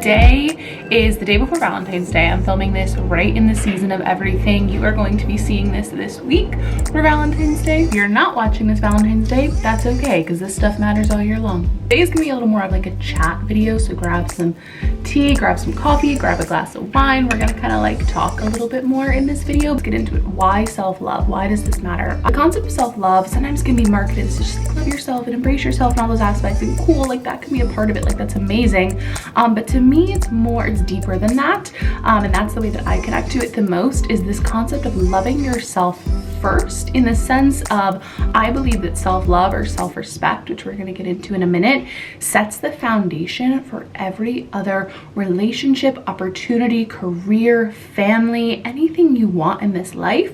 today is the day before Valentine's Day. I'm filming this right in the season of everything. You are going to be seeing this week for Valentine's Day. If you're not watching this Valentine's Day, that's okay, because this stuff matters all year long. Today is gonna be a little more of like a chat video, so grab some tea, grab some coffee, grab a glass of wine. We're gonna kind of like talk a little bit more in this video. Let's get into it. Why self-love? Why does this matter? The concept of self-love sometimes can be marketed as just like love yourself and embrace yourself and all those aspects, and cool, like that can be a part of it, like that's amazing. But to me, it's deeper than that. And that's the way that I connect to it the most, is this concept of loving yourself first, in the sense of, I believe that self-love or self-respect, which we're going to get into in a minute, sets the foundation for every other relationship, opportunity, career, family, anything you want in this life.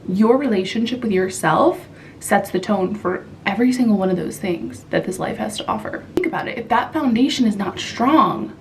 Your relationship with yourself sets the tone for every single one of those things that this life has to offer. Think about it. If that foundation is not strong,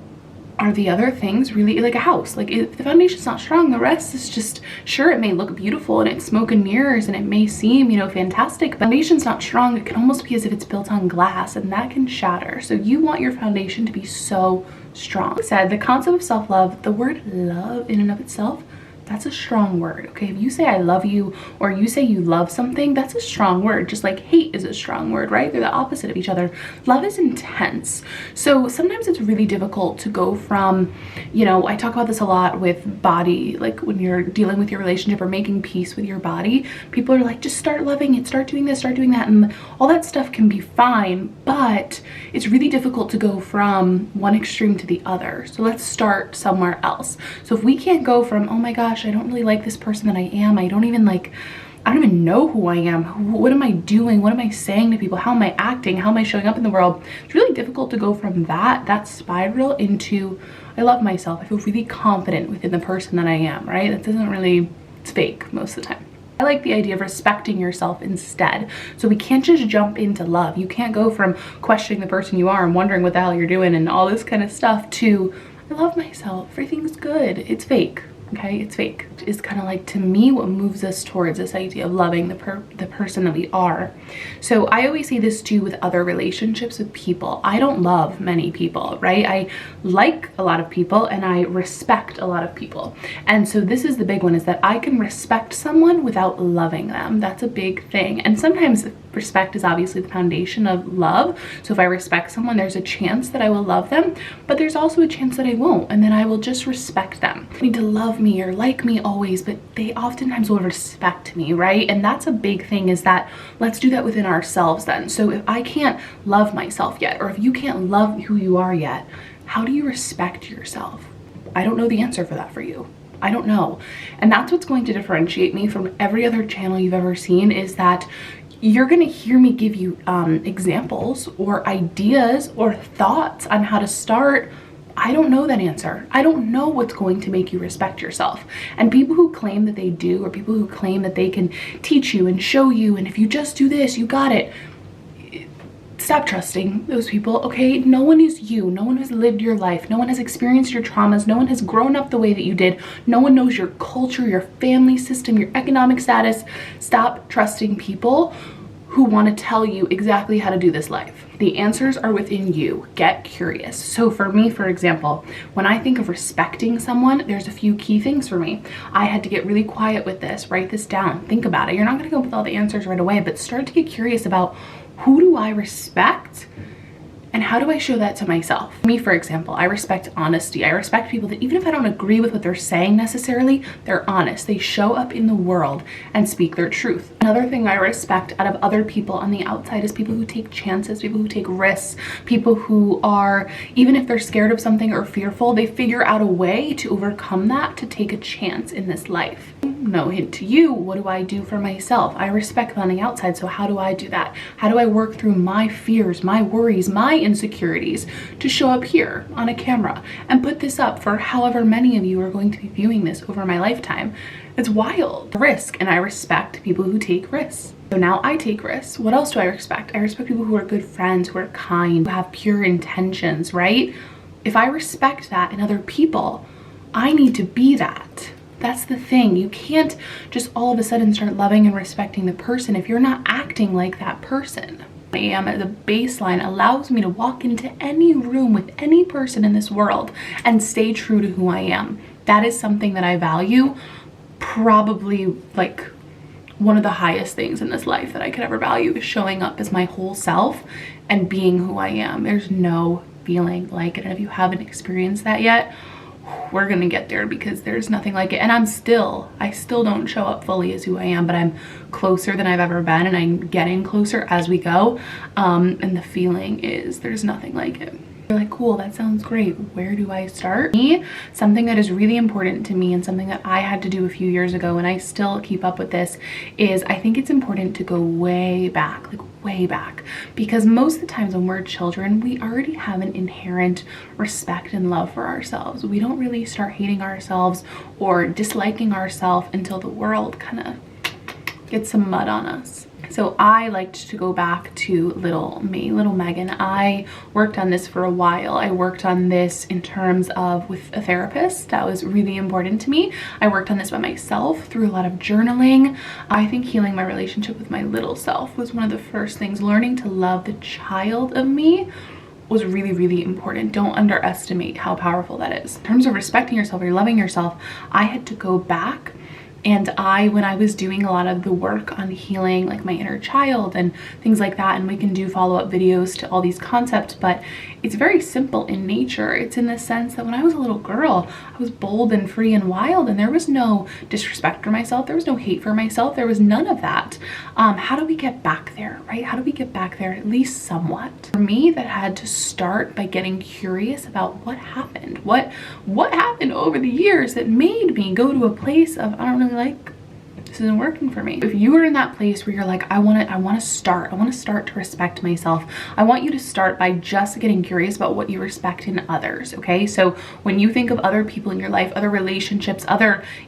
are the other things really like a house? Like, if the foundation's not strong, the rest is just, sure, it may look beautiful and it's smoke and mirrors and it may seem, you know, fantastic, but foundation's not strong. It can almost be as if it's built on glass, and that can shatter. So you want your foundation to be so strong. Like I said, the concept of self-love, the word love in and of itself, that's a strong word, okay? If you say I love you, or you say you love something, that's a strong word. Just like hate is a strong word, right? They're the opposite of each other. Love is intense. So sometimes it's really difficult to go from, you know, I talk about this a lot with body, like when you're dealing with your relationship or making peace with your body, people are like, just start loving it, start doing this, start doing that, and all that stuff can be fine, but it's really difficult to go from one extreme to the other. So let's start somewhere else. So if we can't go from, oh my gosh, I don't really like this person that I am, I don't even know who I am, what am I doing, what am I saying to people, how am I acting, how am I showing up in the world, it's really difficult to go from that spiral into, I love myself, I feel really confident within the person that I am, right? That doesn't really, it's fake most of the time. I like the idea of respecting yourself instead. So we can't just jump into love. You can't go from questioning the person you are and wondering what the hell you're doing and all this kind of stuff to, I love myself, everything's good. It's fake. Okay, it's fake. It's kind of like, to me, what moves us towards this idea of loving the person that we are. So I always see this too with other relationships with people. I don't love many people, right? I like a lot of people and I respect a lot of people. And so this is the big one, is that I can respect someone without loving them. That's a big thing. And sometimes respect is obviously the foundation of love. So if I respect someone, there's a chance that I will love them, but there's also a chance that I won't, and then I will just respect them. They need to love me or like me always, but they oftentimes will respect me, right? And that's a big thing, is that let's do that within ourselves then. So if I can't love myself yet, or if you can't love who you are yet, how do you respect yourself? I don't know the answer for that for you. I don't know. And that's what's going to differentiate me from every other channel you've ever seen, is that you're gonna hear me give you examples or ideas or thoughts on how to start. I don't know that answer. I don't know what's going to make you respect yourself. And people who claim that they do, or people who claim that they can teach you and show you, and if you just do this, you got it. Stop trusting those people, okay? No one is you. No one has lived your life. No one has experienced your traumas. No one has grown up the way that you did. No one knows your culture, your family system, your economic status. Stop trusting people who want to tell you exactly how to do this life. The answers are within you. Get curious. So for me, for example, when I think of respecting someone, there's a few key things for me. I had to get really quiet with this, write this down, think about it. You're not going to go with all the answers right away, but start to get curious about, who do I respect? And how do I show that to myself? Me, for example, I respect honesty. I respect people that even if I don't agree with what they're saying necessarily, they're honest. They show up in the world and speak their truth. Another thing I respect out of other people on the outside is people who take chances, people who take risks, people who are, even if they're scared of something or fearful, they figure out a way to overcome that, to take a chance in this life. No hint to you, what do I do for myself? I respect on the outside, so how do I do that? How do I work through my fears, my worries, my insecurities to show up here on a camera and put this up for however many of you are going to be viewing this over my lifetime? It's wild. Risk, and I respect people who take risks. So now I take risks. What else do I respect? I respect people who are good friends, who are kind, who have pure intentions, right? If I respect that in other people, I need to be that. That's the thing. You can't just all of a sudden start loving and respecting the person if you're not acting like that person. I am, the baseline allows me to walk into any room with any person in this world and stay true to who I am. That is something that I value, probably like one of the highest things in this life that I could ever value, is showing up as my whole self and being who I am. There's no feeling like it. And if you haven't experienced that yet, we're gonna get there, because there's nothing like it. And I still don't show up fully as who I am, but I'm closer than I've ever been, and I'm getting closer as we go. And the feeling is, there's nothing like it. You're like, cool, that sounds great. Where do I start? Something that is really important to me, and something that I had to do a few years ago, and I still keep up with this, is I think it's important to go way back, like way back, because most of the times when we're children, we already have an inherent respect and love for ourselves. We don't really start hating ourselves or disliking ourselves until the world kind of gets some mud on us. So I liked to go back to little me, little Megan. I worked on this for a while. I worked on this in terms of with a therapist. That was really important to me. I worked on this by myself through a lot of journaling. I think healing my relationship with my little self was one of the first things. Learning to love the child of me was really, really important. Don't underestimate how powerful that is. In terms of respecting yourself or loving yourself, I had to go back. And when I was doing a lot of the work on healing like my inner child and things like that, and we can do follow-up videos to all these concepts, but it's very simple in nature. It's in the sense that when I was a little girl, I was bold and free and wild, and there was no disrespect for myself. There was no hate for myself. There was none of that. How do we get back there, right? How do we get back there, at least somewhat? For me, that had to start by getting curious about what happened. What happened over the years that made me go to a place of, I don't really like, this isn't working for me. If you are in that place where you're like, I want to start to respect myself, I want you to start by just getting curious about what you respect in others, okay? So when you think of other people in your life, other relationships,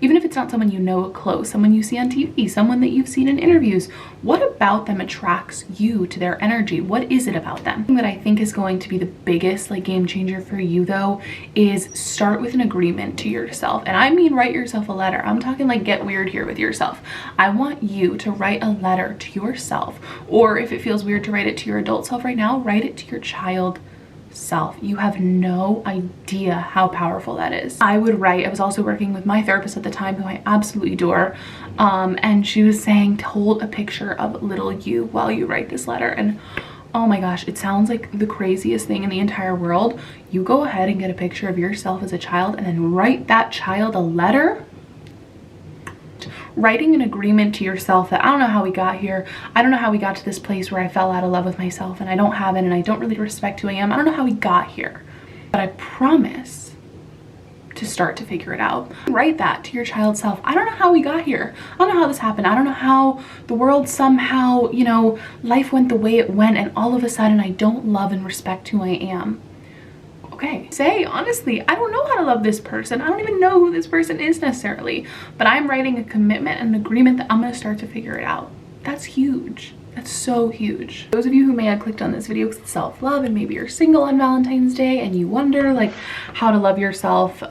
even if it's not someone you know close, someone you see on TV, someone that you've seen in interviews, what about them attracts you to their energy? What is it about them? That I think is going to be the biggest like game changer for you though, is start with an agreement to yourself. And I mean, write yourself a letter. I'm talking like get weird here with yourself. I want you to write a letter to yourself, or if it feels weird to write it to your adult self right now, write it to your child self. You have no idea how powerful that is. I was also working with my therapist at the time, who I absolutely adore, and she was saying to hold a picture of little you while you write this letter. And oh my gosh, it sounds like the craziest thing in the entire world. You go ahead and get a picture of yourself as a child and then write that child a letter. Writing an agreement to yourself that I don't know how we got here. I don't know how we got to this place where I fell out of love with myself and I don't have it and I don't really respect who I am. I don't know how we got here, but I promise to start to figure it out. Write that to your child self. I don't know how we got here. I don't know how this happened. I don't know how the world somehow, you know, life went the way it went and all of a sudden I don't love and respect who I am. Okay, say honestly, I don't know how to love this person. I don't even know who this person is necessarily, but I'm writing a commitment and an agreement that I'm going to start to figure it out. That's huge. That's so huge. Those of you who may have clicked on this video because it's self-love and maybe you're single on Valentine's Day and you wonder like how to love yourself,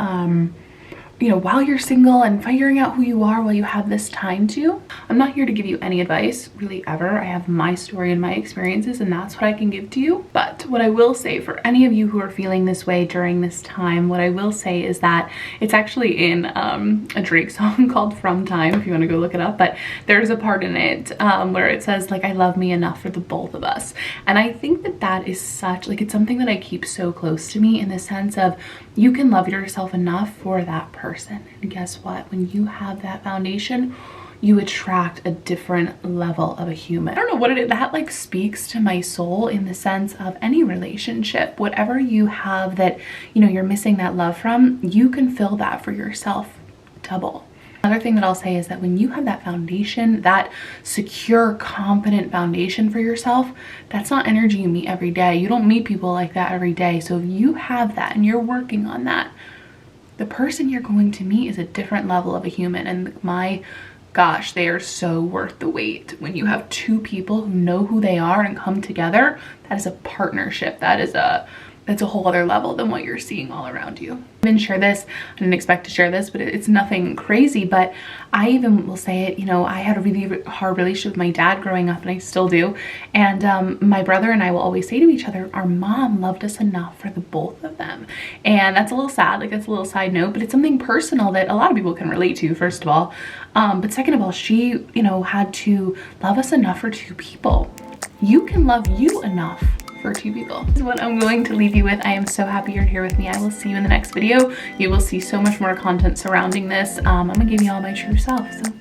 you know, while you're single and figuring out who you are while you have this time to. I'm not here to give you any advice, really, ever. I have my story and my experiences, and that's what I can give to you. But what I will say for any of you who are feeling this way during this time, what I will say is that it's actually in a Drake song called From Time, if you want to go look it up, but there's a part in it where it says like, I love me enough for the both of us. And I think that that is such, like, it's something that I keep so close to me in the sense of you can love yourself enough for that person. And guess what? When you have that foundation, you attract a different level of a human. I don't know what it is that like speaks to my soul in the sense of any relationship, whatever you have that, you know, you're missing that love from, you can fill that for yourself double. Another thing that I'll say is that when you have that foundation, that secure, confident foundation for yourself, that's not energy you meet every day. You don't meet people like that every day. So if you have that and you're working on that, the person you're going to meet is a different level of a human. And my gosh, they are so worth the wait. When you have two people who know who they are and come together, that is a partnership. That's a whole other level than what you're seeing all around you. didn't share this, I didn't expect to share this, but it's nothing crazy. But I even will say it, you know, I had a really hard relationship with my dad growing up, and I still do. And my brother and I will always say to each other, our mom loved us enough for the both of them. And that's a little sad, like that's a little side note, but it's something personal that a lot of people can relate to, first of all. But second of all, she, you know, had to love us enough for 2 people. You can love you enough for 2 people. This is what I'm going to leave you with. I am so happy you're here with me. I will see you in the next video. You will see so much more content surrounding this. I'm gonna give you all my true self. So